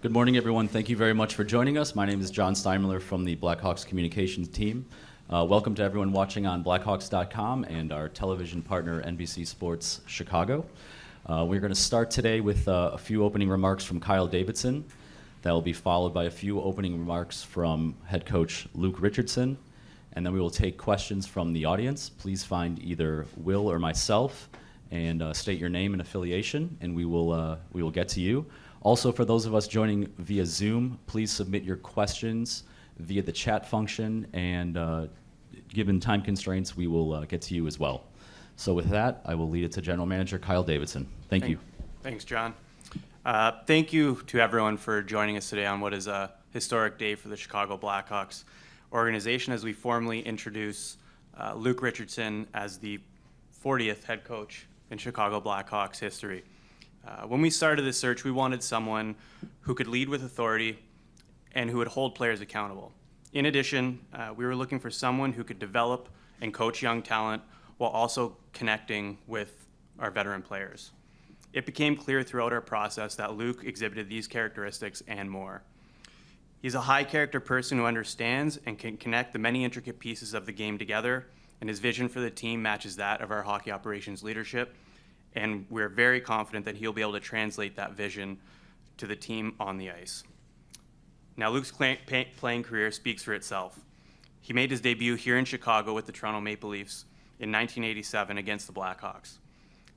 Good morning, everyone. Thank you very much for joining us. My name is John Steinmiller from the Blackhawks communications team. Welcome to everyone watching on Blackhawks.com and our television partner, NBC Sports Chicago. We're going to start today with a few opening remarks from Kyle Davidson. That will be followed by a few opening remarks from head coach Luke Richardson. And then we will take questions from the audience. Please find either Will or myself and state your name and affiliation, and we will get to you. Also, for those of us joining via Zoom, please submit your questions via the chat function, and given time constraints, we will get to you as well. So with that, I will lead it to General Manager Kyle Davidson. Thank you. Thanks, John. Thank you to everyone for joining us today on what is a historic day for the Chicago Blackhawks organization as we formally introduce Luke Richardson as the 40th head coach in Chicago Blackhawks history. When we started this search, we wanted someone who could lead with authority and who would hold players accountable. In addition, we were looking for someone who could develop and coach young talent while also connecting with our veteran players. It became clear throughout our process that Luke exhibited these characteristics and more. He's a high-character person who understands and can connect the many intricate pieces of the game together, and his vision for the team matches that of our hockey operations leadership, and we're very confident that he'll be able to translate that vision to the team on the ice. Now, Luke's playing career speaks for itself. He made his debut here in Chicago with the Toronto Maple Leafs in 1987 against the Blackhawks.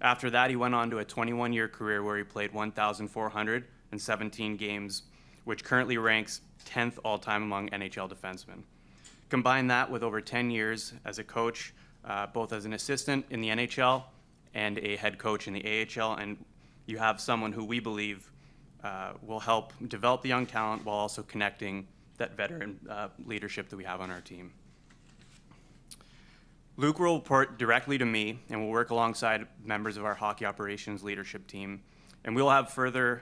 After that, he went on to a 21-year career where he played 1,417 games, which currently ranks 10th all-time among NHL defensemen. Combine that with over 10 years as a coach, both as an assistant in the NHL and a head coach in the AHL, and you have someone who we believe will help develop the young talent while also connecting that veteran leadership that we have on our team. Luke will report directly to me and will work alongside members of our hockey operations leadership team, and we'll have further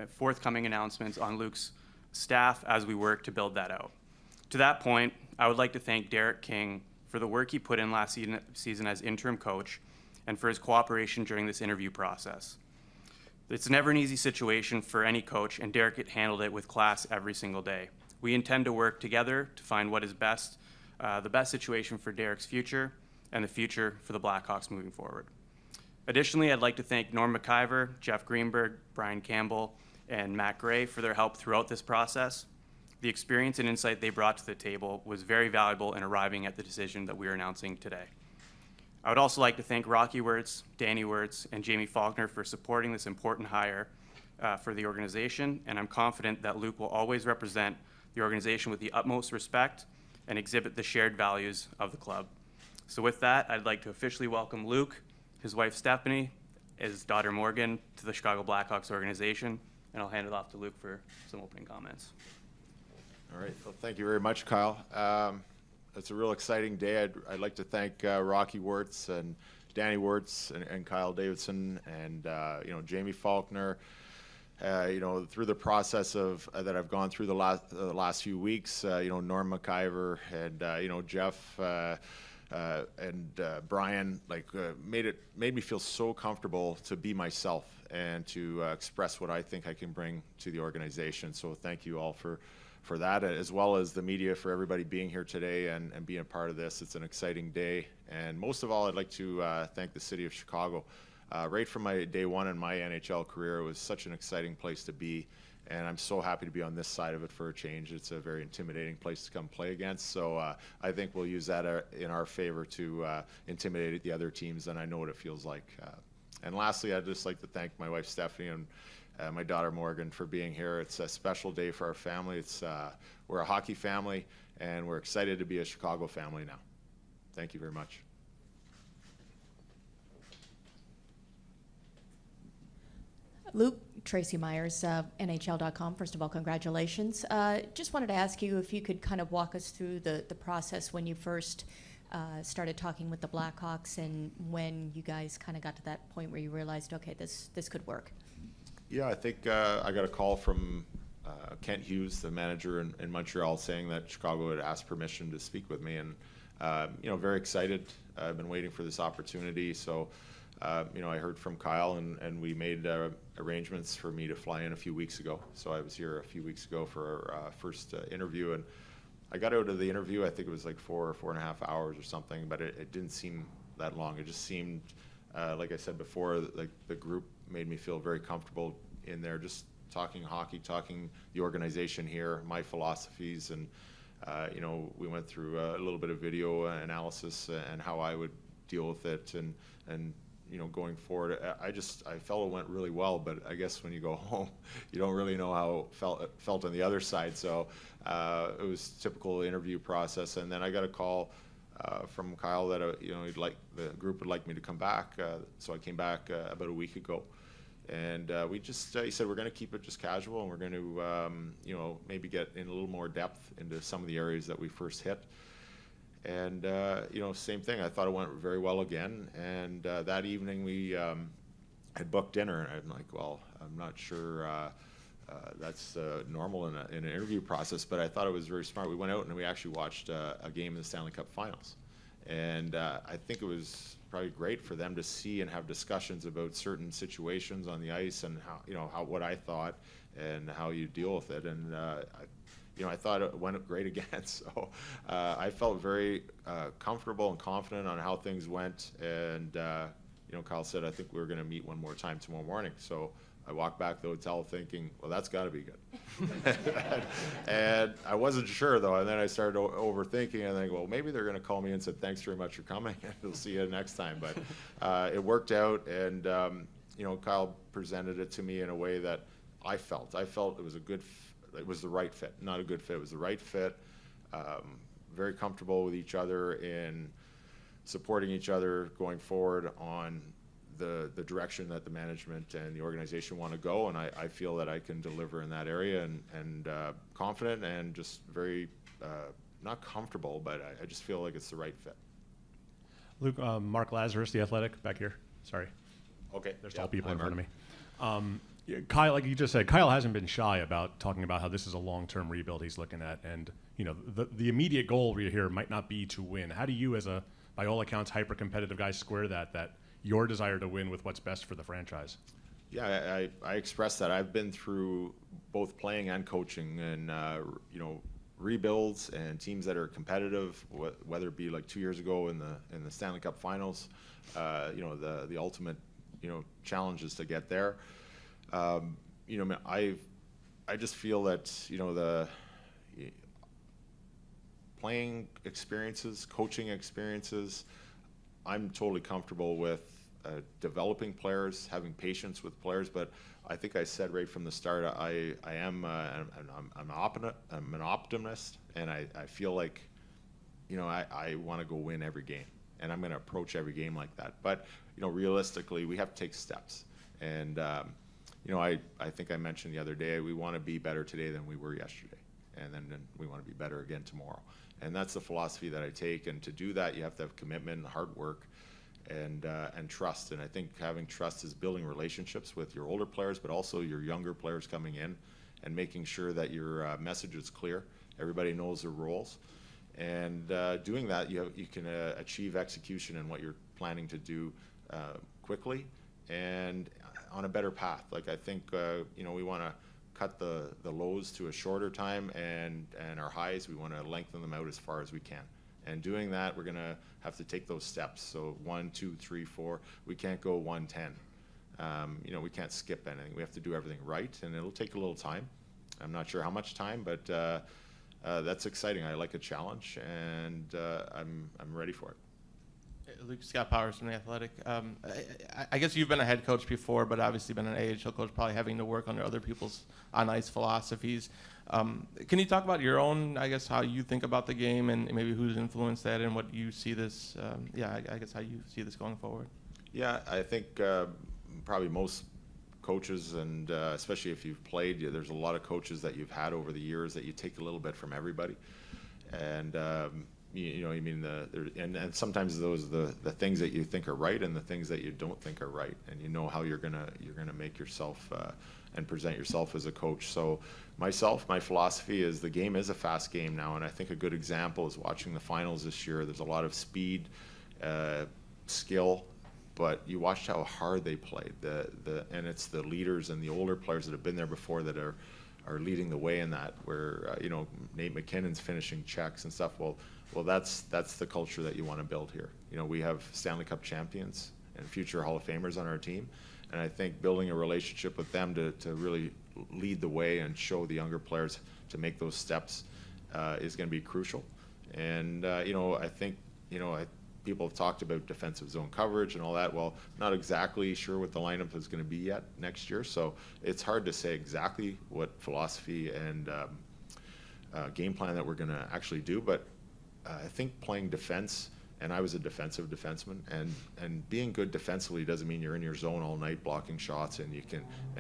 forthcoming announcements on Luke's staff as we work to build that out. To that point, I would like to thank Derek King for the work he put in last season as interim coach and for his cooperation during this interview process. It's never an easy situation for any coach, and Derek handled it with class every single day. We intend to work together to find what is best, the best situation for Derek's future and the future for the Blackhawks moving forward. Additionally, I'd like to thank Norm McIver, Jeff Greenberg, Brian Campbell, and Matt Gray for their help throughout this process. The experience and insight they brought to the table was very valuable in arriving at the decision that we are announcing today. I would also like to thank Rocky Wirtz, Danny Wirtz, and Jamie Faulkner for supporting this important hire for the organization, and I'm confident that Luke will always represent the organization with the utmost respect and exhibit the shared values of the club. So with that, I'd like to officially welcome Luke, his wife Stephanie, his daughter Morgan to the Chicago Blackhawks organization, and I'll hand it off to Luke for some opening comments. All right, well, thank you very much, Kyle. It's a real exciting day. I'd like to thank Rocky Wirtz and Danny Wirtz and Kyle Davidson and Jamie Faulkner. Through the process of that I've gone through the last few weeks, Norm McIver and Jeff and Brian made me feel so comfortable to be myself and to express what I think I can bring to the organization. So thank you all for that, as well as the media, for everybody being here today and being a part of this. It's an exciting day. And most of all, I'd like to thank the city of Chicago. Right from my day one in my NHL career, it was such an exciting place to be. And I'm so happy to be on this side of it for a change. It's a very intimidating place to come play against. So I think we'll use that in our favor to intimidate the other teams, and I know what it feels like. And lastly, I'd just like to thank my wife Stephanie and my daughter Morgan for being here. It's a special day for our family. We're a hockey family, and we're excited to be a Chicago family now. Thank you very much. Luke, Tracy Myers, NHL.com. First of all, congratulations. Just wanted to ask you if you could kind of walk us through the process when you first started talking with the Blackhawks and when you guys kind of got to that point where you realized, okay, this could work. Yeah, I think I got a call from Kent Hughes, the manager in Montreal, saying that Chicago had asked permission to speak with me, and very excited. I've been waiting for this opportunity, so I heard from Kyle, and we made arrangements for me to fly in a few weeks ago. So I was here a few weeks ago for our first interview, and I got out of the interview, I think it was like 4.5 hours or something, but it didn't seem that long. It just seemed, like I said before, like the group made me feel very comfortable in there, just talking hockey, talking the organization here, my philosophies, and we went through a little bit of video analysis and how I would deal with it, and going forward, I felt it went really well. But I guess when you go home, you don't really know how it felt on the other side. So it was typical interview process, and then I got a call from Kyle that the group would like me to come back. So I came back about a week ago. And he said, we're going to keep it just casual, and we're going to, maybe get in a little more depth into some of the areas that we first hit. And, same thing. I thought it went very well again. And that evening we had booked dinner, and I'm like, well, I'm not sure that's normal in an interview process, but I thought it was very smart. We went out and we actually watched a game in the Stanley Cup Finals. And I think it was probably great for them to see and have discussions about certain situations on the ice, and how what I thought and how you deal with it. And I thought it went great again. So I felt very comfortable and confident on how things went. And Kyle said, I think we're going to meet one more time tomorrow morning. So I walked back to the hotel thinking, well, that's got to be good. And I wasn't sure, though. And then I started overthinking, and I think, well, maybe they're going to call me and say, thanks very much for coming, and we'll see you next time. But it worked out, and Kyle presented it to me in a way that I felt it was it was the right fit, not a good fit. It was the right fit. Very comfortable with each other in supporting each other going forward on the direction that the management and the organization want to go, and I feel that I can deliver in that area, and confident, and just very not comfortable, but I just feel like it's the right fit. Luke, Mark Lazarus, The Athletic, back here. Sorry. Okay. There's tall people in front of me. Kyle, like you just said, Kyle hasn't been shy about talking about how this is a long-term rebuild he's looking at, and the immediate goal here might not be to win. How do you, as a by all accounts hyper-competitive guy, square that your desire to win with what's best for the franchise? Yeah, I expressed that. I've been through both playing and coaching, and rebuilds and teams that are competitive, whether it be like 2 years ago in the Stanley Cup Finals, the ultimate challenges to get there. I just feel that the playing experiences, coaching experiences, I'm totally comfortable with developing players, having patience with players. But I think I said right from the start, I'm an optimist, and I feel like I want to go win every game, and I'm going to approach every game like that. But realistically, we have to take steps, and I think I mentioned the other day, we want to be better today than we were yesterday, and then we want to be better again tomorrow. And that's the philosophy that I take. And to do that, you have to have commitment and hard work and trust. And I think having trust is building relationships with your older players, but also your younger players coming in, and making sure that your message is clear. Everybody knows their roles. And doing that, you can achieve execution in what you're planning to do quickly and on a better path. Like I think we want to cut the lows to a shorter time, and our highs, we want to lengthen them out as far as we can. And doing that, we're going to have to take those steps. So 1, 2, 3, 4. We can't go 110. We can't skip anything. We have to do everything right, and it'll take a little time. I'm not sure how much time, but that's exciting. I like a challenge, and I'm ready for it. Luke, Scott Powers from The Athletic. I guess you've been a head coach before, but obviously been an AHL coach, probably having to work under other people's on-ice philosophies. Can you talk about your own, I guess, how you think about the game, and maybe who's influenced that, and what you see this, I guess how you see this going forward? Yeah, I think probably most coaches, and especially if you've played, there's a lot of coaches that you've had over the years that you take a little bit from everybody. And and sometimes those are the things that you think are right, and the things that you don't think are right, and how you're gonna make yourself and present yourself as a coach. So my philosophy is the game is a fast game now, and I think a good example is watching the finals this year. There's a lot of speed, skill, but you watched how hard they played. And it's the leaders and the older players that have been there before that are leading the way in that. Where Nate McKinnon's finishing checks and stuff. Well, that's the culture that you want to build here. We have Stanley Cup champions and future Hall of Famers on our team, and I think building a relationship with them to really lead the way and show the younger players to make those steps is going to be crucial. And I think people have talked about defensive zone coverage and all that. Well, not exactly sure what the lineup is going to be yet next year, so it's hard to say exactly what philosophy and game plan that we're going to actually do. But I think playing defense, and I was a defensive defenseman, and being good defensively doesn't mean you're in your zone all night blocking shots and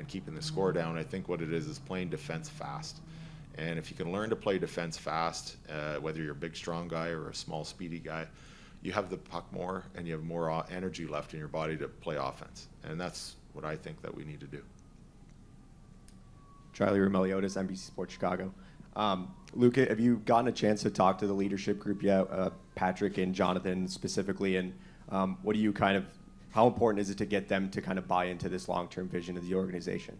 keeping the score down. I think what it is playing defense fast. And if you can learn to play defense fast, whether you're a big, strong guy or a small, speedy guy, you have the puck more and you have more energy left in your body to play offense. And that's what I think that we need to do. Charlie Roumeliotis, NBC Sports Chicago. Luke, have you gotten a chance to talk to the leadership group yet, Patrick and Jonathan specifically, and what do you how important is it to get them to kind of buy into this long-term vision of the organization?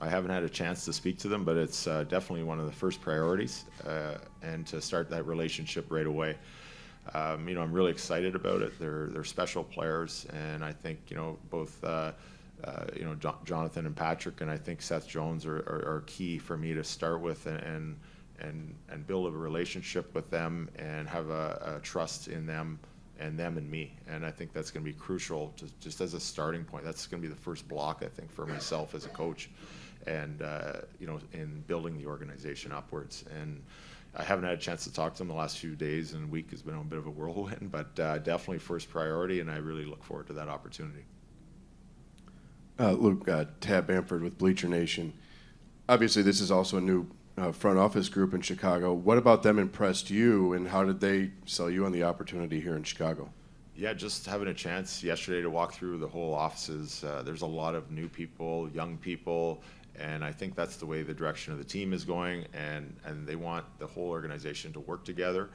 I haven't had a chance to speak to them, but it's definitely one of the first priorities, and to start that relationship right away. I'm really excited about it. They're special players, and I think both Jonathan and Patrick, and I think Seth Jones are key for me to start with and build a relationship with them and have a trust in them and me. And I think that's going to be crucial just as a starting point. That's going to be the first block, I think, for myself as a coach, and in building the organization upwards. And I haven't had a chance to talk to them the last few days, and week has been a bit of a whirlwind, but definitely first priority, and I really look forward to that opportunity. Luke, Tab Bamford with Bleacher Nation. Obviously, this is also a new front office group in Chicago. What about them impressed you, and how did they sell you on the opportunity here in Chicago? Yeah, just having a chance yesterday to walk through the whole offices. There's a lot of new people, young people, and I think that's the way the direction of the team is going, and they want the whole organization to work together,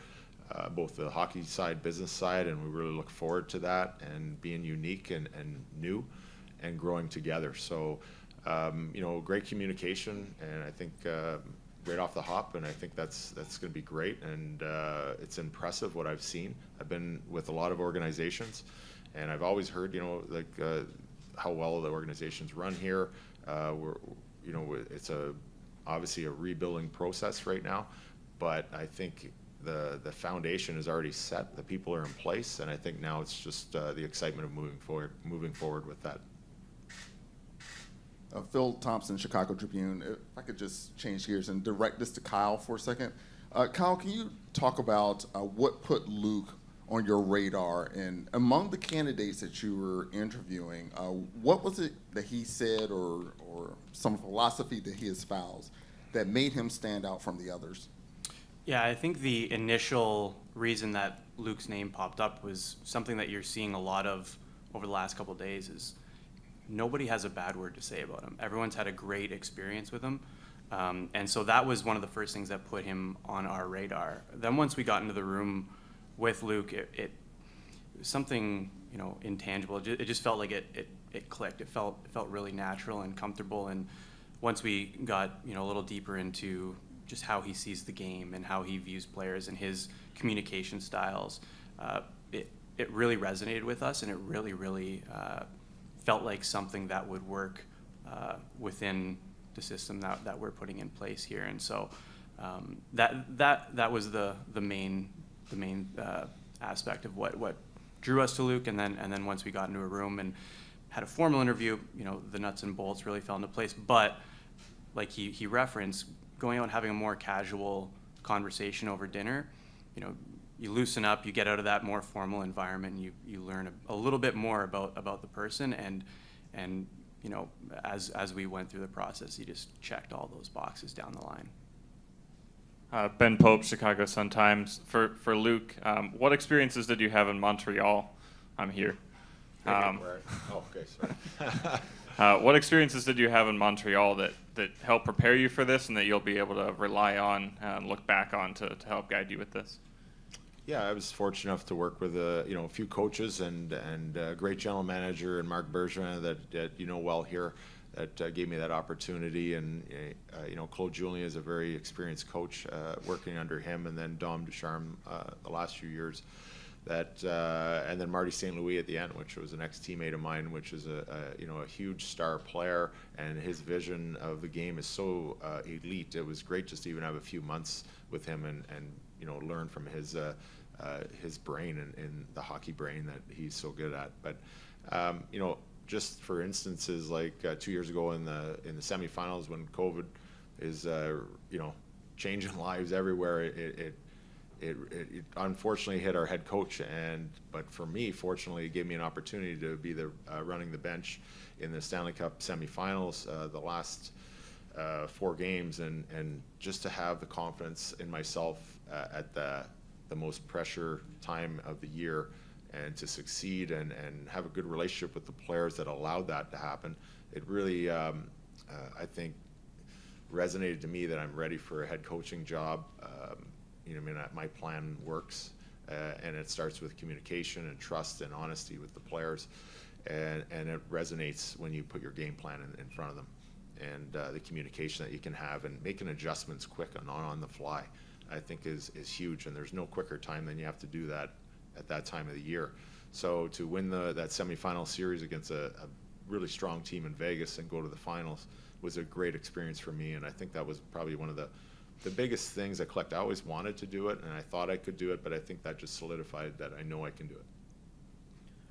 both the hockey side, business side, and we really look forward to that and being unique and new and growing together. So, great communication, and I think right off the hop, and I think that's going to be great, and it's impressive what I've seen. I've been with a lot of organizations, and I've always heard, how well the organizations run here. It's obviously a rebuilding process right now, but I think the foundation is already set. The people are in place, and I think now it's just the excitement of moving forward with that. Phil Thompson, Chicago Tribune. If I could just change gears and direct this to Kyle for a second. Kyle, can you talk about what put Luke on your radar? And among the candidates that you were interviewing, what was it that he said or some philosophy that he espoused that made him stand out from the others? Yeah, I think the initial reason that Luke's name popped up was something that you're seeing a lot of over the last couple of days is nobody has a bad word to say about him. Everyone's had a great experience with him. And so that was one of the first things that put him on our radar. Then once we got into the room with Luke, it was something, intangible. It just felt like it clicked. It felt really natural and comfortable. And once we got, a little deeper into just how he sees the game and how he views players and his communication styles, it really resonated with us, and it really, really felt like something that would work within the system that we're putting in place here. And so that was the main aspect of what drew us to Luke. And then once we got into a room and had a formal interview, the nuts and bolts really fell into place. But like he referenced, going out and having a more casual conversation over dinner, you loosen up, you get out of that more formal environment, and you learn a little bit more about the person, and as we went through the process, he just checked all those boxes down the line. Ben Pope, Chicago Sun-Times. For Luke, what experiences did you have in Montreal? I'm here. Okay, sorry. What experiences did you have in Montreal that helped prepare you for this and that you'll be able to rely on and look back on to help guide you with this? Yeah, I was fortunate enough to work with a few coaches and a great general manager and Marc Bergevin that you know well here that gave me that opportunity. And Claude Julien is a very experienced coach, working under him, and then Dom Ducharme the last few years. And then Marty St. Louis at the end, which was an ex-teammate of mine, which is a huge star player, and his vision of the game is so elite. It was great just to even have a few months with him and learn from his brain and the hockey brain that he's so good at. But just for instances, like 2 years ago in the semifinals when COVID is changing lives everywhere, it unfortunately hit our head coach, but for me, fortunately, it gave me an opportunity to be running the bench in the Stanley Cup semifinals, the last 4 games, and just to have the confidence in myself at the most pressure time of the year, and to succeed and have a good relationship with the players that allowed that to happen. It really, I think, resonated to me that I'm ready for a head coaching job. My plan works, and it starts with communication and trust and honesty with the players, and it resonates when you put your game plan in front of them, and the communication that you can have and making adjustments quick and on the fly, I think is huge, and there's no quicker time than you have to do that at that time of the year. So to win that semifinal series against a really strong team in Vegas and go to the finals was a great experience for me, and I think that was probably one of the biggest things I collect. I always wanted to do it, and I thought I could do it, but I think that just solidified that I know I can do it.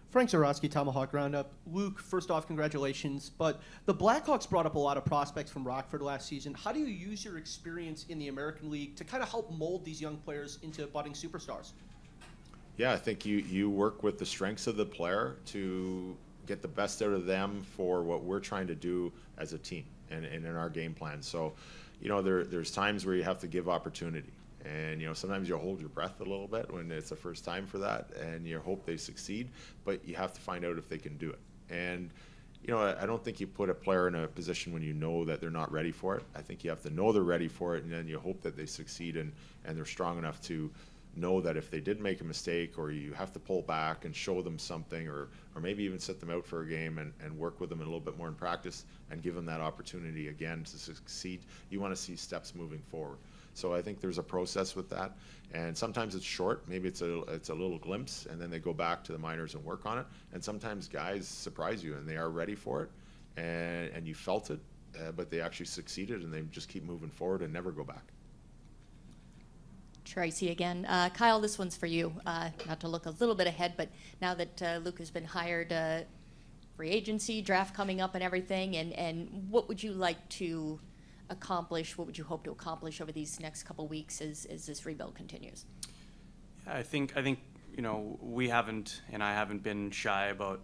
Frank Zarowski, Tomahawk Roundup. Luke, first off, congratulations. But the Blackhawks brought up a lot of prospects from Rockford last season. How do you use your experience in the American League to kind of help mold these young players into budding superstars? Yeah, I think you work with the strengths of the player to get the best out of them for what we're trying to do as a team and in our game plan. So, there's times where you have to give opportunity, and sometimes you hold your breath a little bit when it's the first time for that, and you hope they succeed, but you have to find out if they can do it. And I don't think you put a player in a position when you know that they're not ready for it. I think you have to know they're ready for it, and then you hope that they succeed and they're strong enough to know that if they did make a mistake, or you have to pull back and show them something, or maybe even sit them out for a game and work with them a little bit more in practice and give them that opportunity again to succeed. You want to see steps moving forward. So I think there's a process with that, and sometimes it's short. Maybe it's a little glimpse, and then they go back to the minors and work on it. And sometimes guys surprise you, and they are ready for it, and you felt it, but they actually succeeded, and they just keep moving forward and never go back. Tracy again. Kyle, this one's for you. Not to look a little bit ahead, but now that Luke has been hired, free agency, draft coming up and everything, and what would you like to accomplish, what would you hope to accomplish over these next couple weeks as this rebuild continues? Yeah, I think we haven't, and I haven't been shy about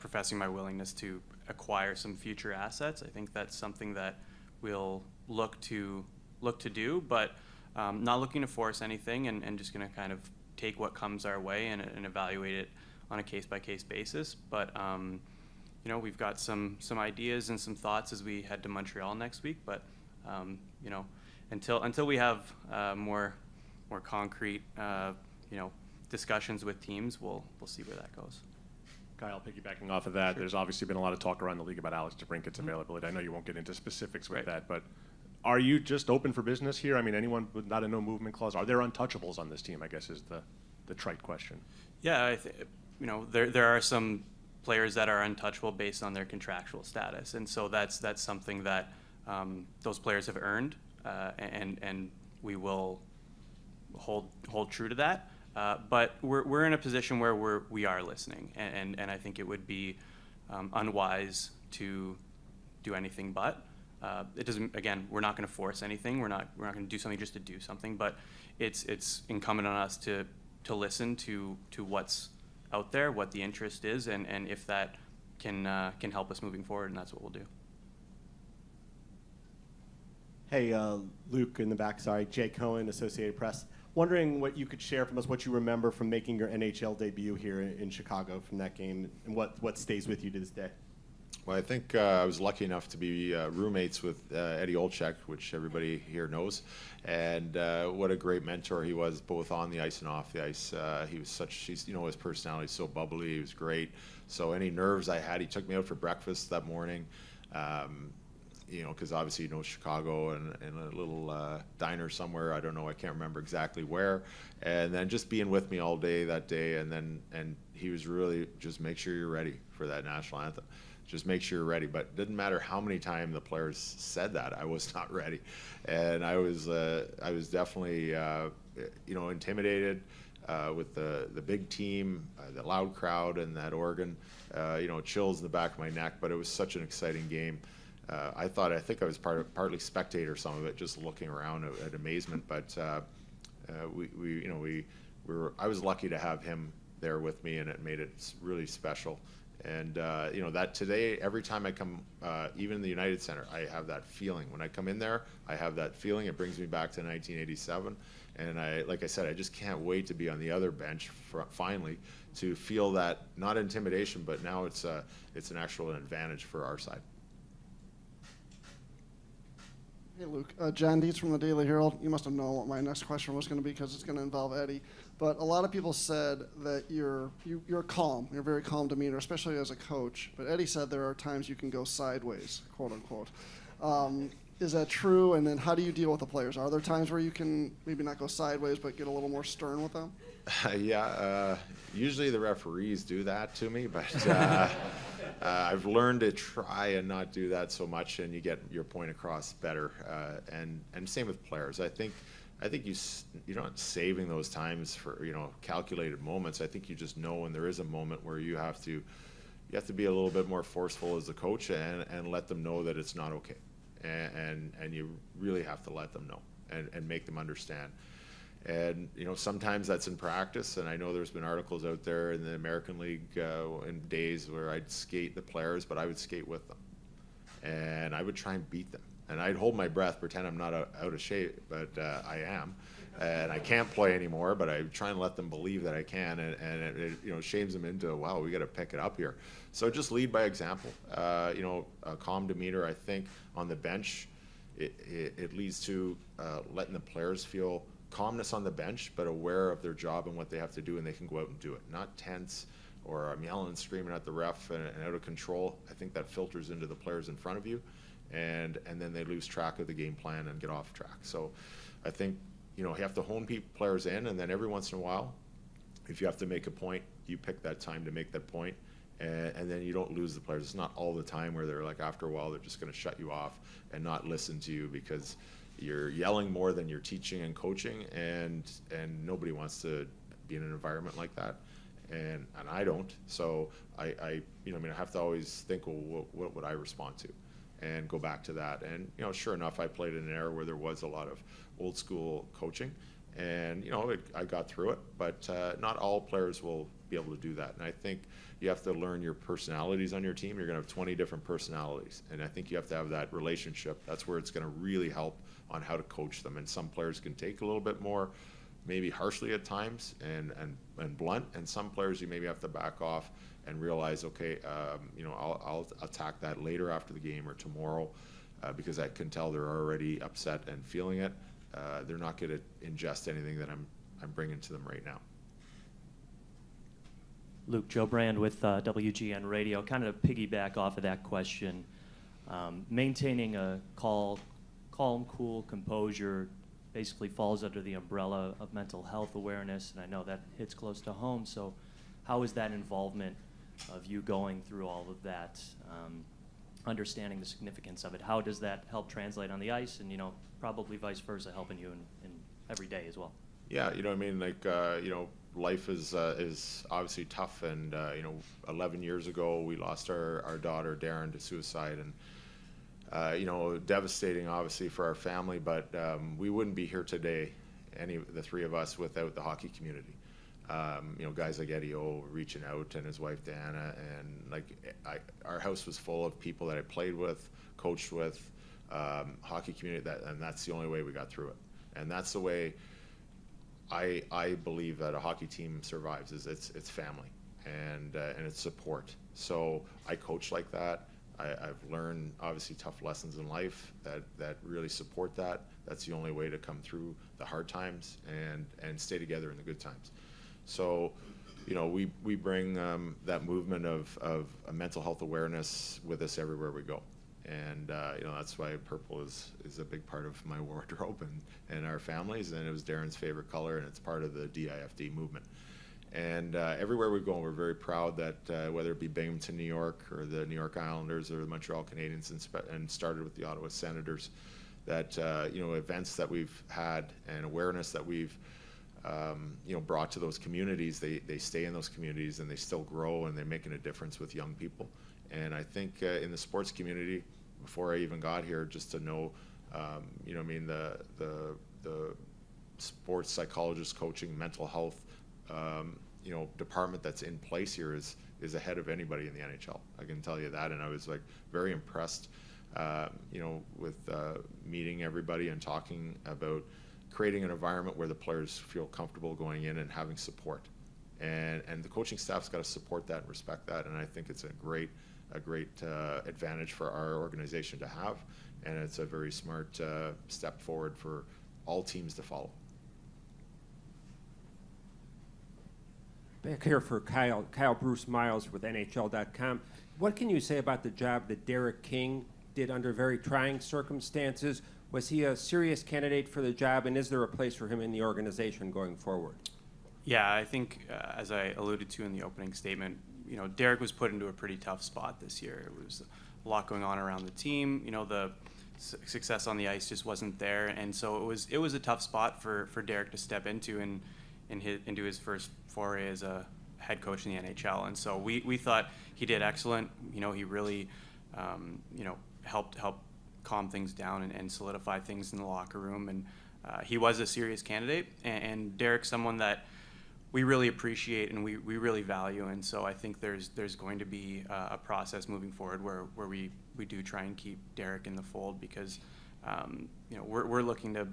professing my willingness to acquire some future assets. I think that's something that we'll look to do, but not looking to force anything, and just going to kind of take what comes our way and evaluate it on a case-by-case basis. But we've got some ideas and some thoughts as we head to Montreal next week. But until we have more concrete discussions with teams, we'll see where that goes. Kyle, piggybacking off of that, there's obviously been a lot of talk around the league about Alex DeBrincat's availability. I know you won't get into specifics with that, but are you just open for business here? I mean, anyone with not a no movement clause, are there untouchables on this team, I guess is the trite question. Yeah, there are some players that are untouchable based on their contractual status, and so that's something that those players have earned, and we will hold true to that. But we're in a position where we are listening, and I think it would be unwise to do anything but. It doesn't. Again, we're not going to force anything. We're not going to do something just to do something. But it's incumbent on us to listen to what's out there, what the interest is, and if that can help us moving forward, and that's what we'll do. Hey, Luke in the back. Sorry, Jay Cohen, Associated Press. Wondering what you could share from us, what you remember from making your NHL debut here in Chicago from that game, and what stays with you to this day. Well, I think I was lucky enough to be roommates with Eddie Olczyk, which everybody here knows, and what a great mentor he was, both on the ice and off the ice. He was his personality is so bubbly. He was great. So any nerves I had, he took me out for breakfast that morning. Because obviously he knows Chicago and a little diner somewhere. I don't know. I can't remember exactly where. And then just being with me all day that day, and he was really just make sure you're ready for that national anthem. Just make sure you're ready. But it didn't matter how many times the players said that, I was not ready, and I was definitely intimidated with the big team, the loud crowd, and that organ. Chills in the back of my neck. But it was such an exciting game. I think I was partly spectator some of it, just looking around at amazement. But I was lucky to have him there with me, and it made it really special. And that today, every time I come, even in the United Center, I have that feeling. When I come in there, I have that feeling. It brings me back to 1987, and like I said, I just can't wait to be on the other bench finally to feel that, not intimidation, but now it's an actual advantage for our side. Hey, Luke. John Dietz from the Daily Herald. You must have known what my next question was going to be because it's going to involve Eddie. But a lot of people said that you're calm. You're very calm demeanor, especially as a coach. But Eddie said there are times you can go sideways, quote unquote. Is that true? And then how do you deal with the players? Are there times where you can maybe not go sideways but get a little more stern with them? Usually the referees do that to me, but I've learned to try and not do that so much, and you get your point across better. And same with players. I think you're not saving those times for calculated moments. I think you just know when there is a moment where you have to be a little bit more forceful as a coach and let them know that it's not okay, and you really have to let them know and make them understand. And sometimes that's in practice, and I know there's been articles out there in the American League in days where I'd skate the players, but I would skate with them, and I would try and beat them, and I'd hold my breath, pretend I'm not out of shape, but I am, and I can't play anymore, but I try and let them believe that I can, and it shames them into, wow, we got to pick it up here. So just lead by example. A calm demeanor, I think, on the bench, it leads to letting the players feel calmness on the bench, but aware of their job and what they have to do, and they can go out and do it. Not tense or I'm yelling and screaming at the ref and out of control. I think that filters into the players in front of you, and then they lose track of the game plan and get off track. So I think you have to hone players in, and then every once in a while, if you have to make a point, you pick that time to make that point, and then you don't lose the players. It's not all the time where they're like, after a while, they're just going to shut you off and not listen to you because you're yelling more than you're teaching and coaching, and nobody wants to be in an environment like that, and I don't. So I have to always think, well, what would I respond to, and go back to that. And sure enough, I played in an era where there was a lot of old school coaching, and I got through it. But not all players will be able to do that, and I think you have to learn your personalities on your team. You're going to have 20 different personalities, and I think you have to have that relationship. That's where it's going to really help on how to coach them. And some players can take a little bit more, maybe harshly at times and blunt, and some players you maybe have to back off and realize, okay, I'll attack that later after the game or tomorrow because I can tell they're already upset and feeling it. They're not going to ingest anything that I'm bringing to them right now. Luke, Joe Brand with WGN Radio. Kind of piggyback off of that question, maintaining a calm, cool composure basically falls under the umbrella of mental health awareness, and I know that hits close to home. So how is that involvement of you going through all of that, understanding the significance of it? How does that help translate on the ice, and probably vice versa, helping you in every day as well? Yeah, life is obviously tough, and 11 years ago we lost our daughter Darren to suicide, and devastating obviously for our family, but we wouldn't be here today, the three of us, without the hockey community. Guys like Eddie O reaching out, and his wife Dana, and our house was full of people that I played with, coached with, hockey community, and that's the only way we got through it. And that's the way I believe that a hockey team survives, is it's family and it's support. So I coach like that. I've learned obviously tough lessons in life that really support that. That's the only way to come through the hard times and stay together in the good times. So, we bring that movement of a mental health awareness with us everywhere we go. And that's why purple is a big part of my wardrobe and our families, and it was Darren's favorite color, and it's part of the DIFD movement. And everywhere we go, we're very proud that whether it be Binghamton, New York, or the New York Islanders, or the Montreal Canadiens, and started with the Ottawa Senators, that events that we've had and awareness that we've brought to those communities, they stay in those communities and they still grow and they're making a difference with young people. And I think in the sports community, before I even got here, just to know, the sports psychologist, coaching, mental health, department that's in place here is ahead of anybody in the NHL. I can tell you that, and I was very impressed, with meeting everybody and talking about creating an environment where the players feel comfortable going in and having support, and the coaching staff's got to support that and respect that, and I think it's a great advantage for our organization to have, and it's a very smart step forward for all teams to follow. Back here for Kyle Bruce Miles with NHL.com. What can you say about the job that Derek King did under very trying circumstances? Was he a serious candidate for the job, and is there a place for him in the organization going forward? Yeah, I think as I alluded to in the opening statement, Derek was put into a pretty tough spot this year. It was a lot going on around the team. The success on the ice just wasn't there, and so it was a tough spot for Derek to step into into his first foray as a head coach in the NHL. And so we thought he did excellent. He really helped calm things down and solidify things in the locker room. And he was a serious candidate. And Derek's someone that we really appreciate and we really value. And so I think there's going to be a process moving forward where we do try and keep Derek in the fold, because we're looking to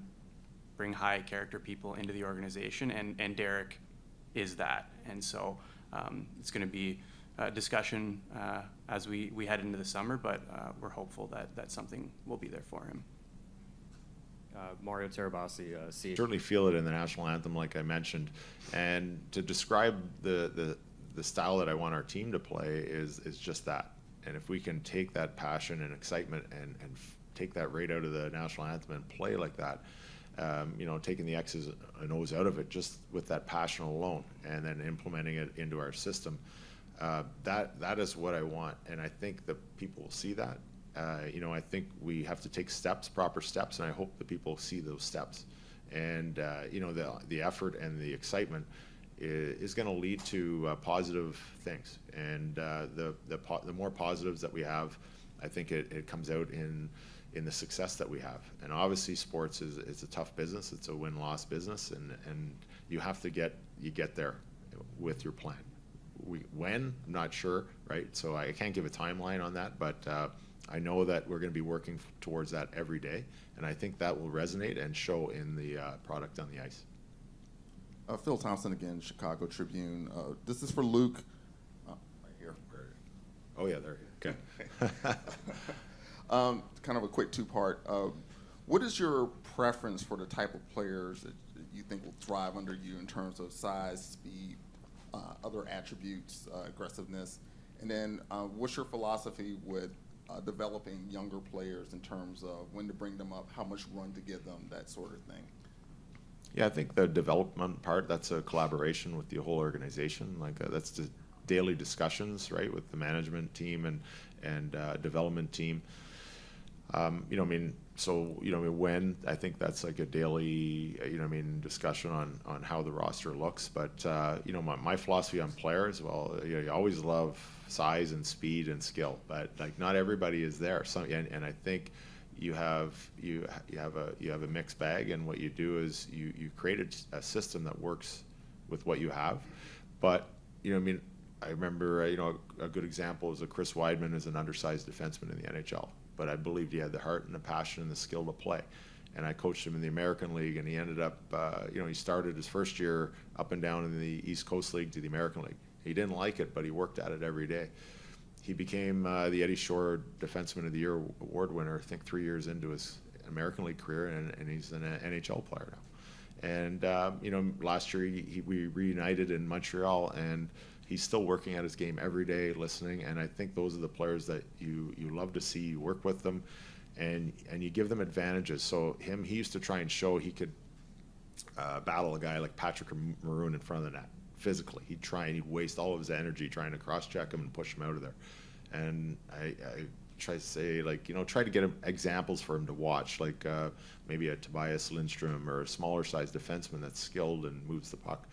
bring high character people into the organization, and Derek is that. And so it's going to be a discussion as we head into the summer, but we're hopeful that something will be there for him. Mario Terabasi, Certainly feel it in the national anthem, like I mentioned, and to describe the style that I want our team to play is just that. And if we can take that passion and excitement and take that right out of the national anthem and play like that, taking the X's and O's out of it just with that passion alone, and then implementing it into our system, that is what I want, and I think the people will see that. I think we have to take proper steps, and I hope the people see those steps. And the effort and the excitement is going to lead to positive things, and the more positives that we have, I think it comes out in the success that we have. And obviously sports is a tough business. It's a win-loss business, and you have to get there with your plan. When, I'm not sure, right? So I can't give a timeline on that, but I know that we're going to be working towards that every day, and I think that will resonate and show in the product on the ice. Phil Thompson again, Chicago Tribune. This is for Luke. Right here. Oh yeah, there you go. Okay. Kind of a quick two-part. What is your preference for the type of players that you think will thrive under you in terms of size, speed, other attributes, aggressiveness? And then what's your philosophy with developing younger players in terms of when to bring them up, how much run to give them, that sort of thing? Yeah, I think the development part, that's a collaboration with the whole organization. That's the daily discussions, right, with the management team and development team. When I think that's like a daily, discussion on how the roster looks. But my philosophy on players, well, you always love size and speed and skill, but not everybody is there. And I think you have a mixed bag, and what you do is you create a system that works with what you have. But I remember a good example is Chris Weidman is an undersized defenseman in the NHL. But I believed he had the heart and the passion and the skill to play. And I coached him in the American League, and he ended up, he started his first year up and down in the East Coast League to the American League. He didn't like it, but he worked at it every day. he became the Eddie Shore Defenseman of the Year award winner, I think 3 years into his American League career, and he's an NHL player now. And last year we reunited in Montreal, and he's still working at his game every day, listening. And I think those are the players that you love to see. You work with them, and you give them advantages. So he used to try and show he could battle a guy like Patrick Maroon in front of the net physically. He'd try and he'd waste all of his energy trying to cross-check him and push him out of there. And I try to say, try to get examples for him to watch, like maybe a Tobias Lindstrom or a smaller sized defenseman that's skilled and moves the puck,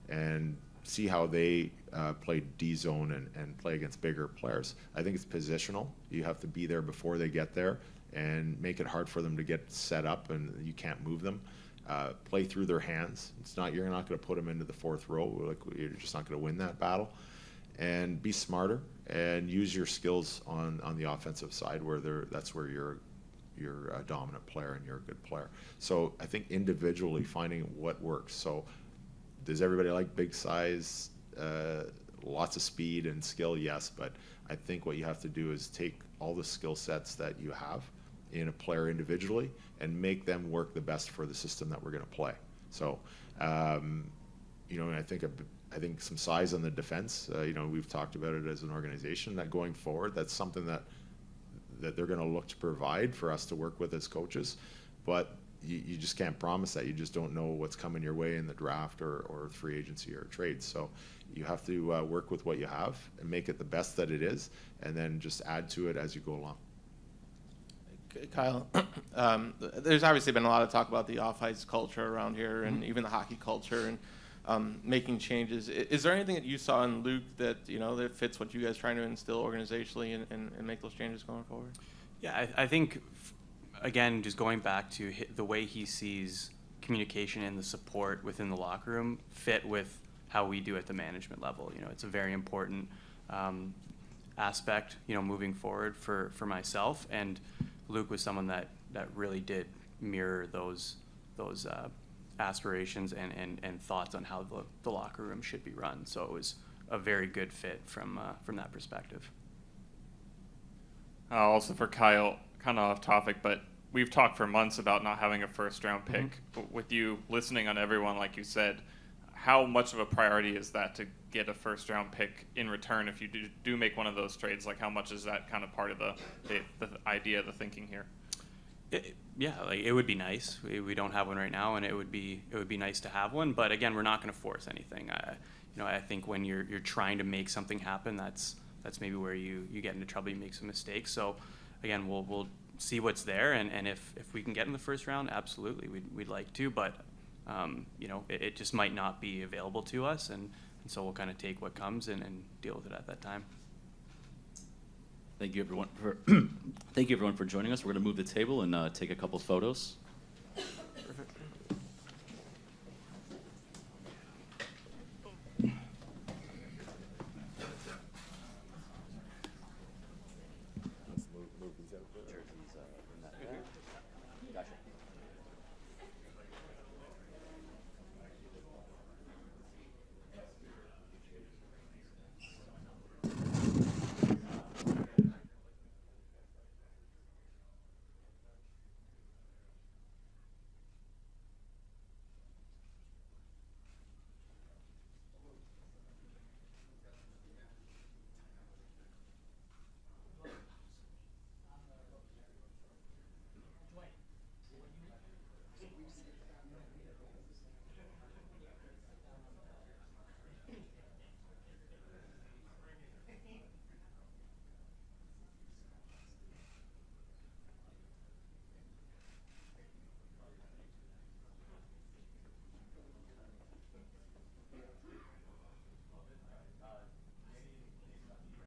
and see how they play D-zone and play against bigger players. I think it's positional. You have to be there before they get there and make it hard for them to get set up, and you can't move them. Play through their hands. You're not going to put them into the fourth row. You're just not going to win that battle. And be smarter and use your skills on the offensive side that's where you're a dominant player and you're a good player. So I think individually finding what works. So does everybody like big size, lots of speed and skill? Yes, but I think what you have to do is take all the skill sets that you have in a player individually and make them work the best for the system that we're going to play. So, I think some size on the defense. We've talked about it as an organization that going forward, that's something that they're going to look to provide for us to work with as coaches. But you just can't promise that. You just don't know what's coming your way in the draft or free agency or trade. So you have to work with what you have and make it the best that it is, and then just add to it as you go along. Kyle, there's obviously been a lot of talk about the off-ice culture around here, and even the hockey culture, and making changes. Is there anything that you saw in Luke that that fits what you guys are trying to instill organizationally and make those changes going forward? Yeah, I think, again, just going back to the way he sees communication and the support within the locker room fit with how we do at the management level. It's a very important aspect, moving forward for myself. And Luke was someone that really did mirror those aspirations and thoughts on how the locker room should be run. So it was a very good fit from that perspective. Also for Kyle, kind of off topic, but we've talked for months about not having a first-round pick. With you listening on everyone, like you said, how much of a priority is that to get a first-round pick in return if you do make one of those trades? Like, how much is that kind of part of the idea, the thinking here? It would be nice. We don't have one right now, and it would be nice to have one. But again, we're not going to force anything. I think when you're trying to make something happen, that's maybe where you get into trouble. You make some mistakes. So again, we'll see what's there, and if we can get in the first round, absolutely, we'd like to. But it just might not be available to us, and so we'll kind of take what comes and deal with it at that time. Thank you everyone for joining us. We're going to move the table and take a couple photos.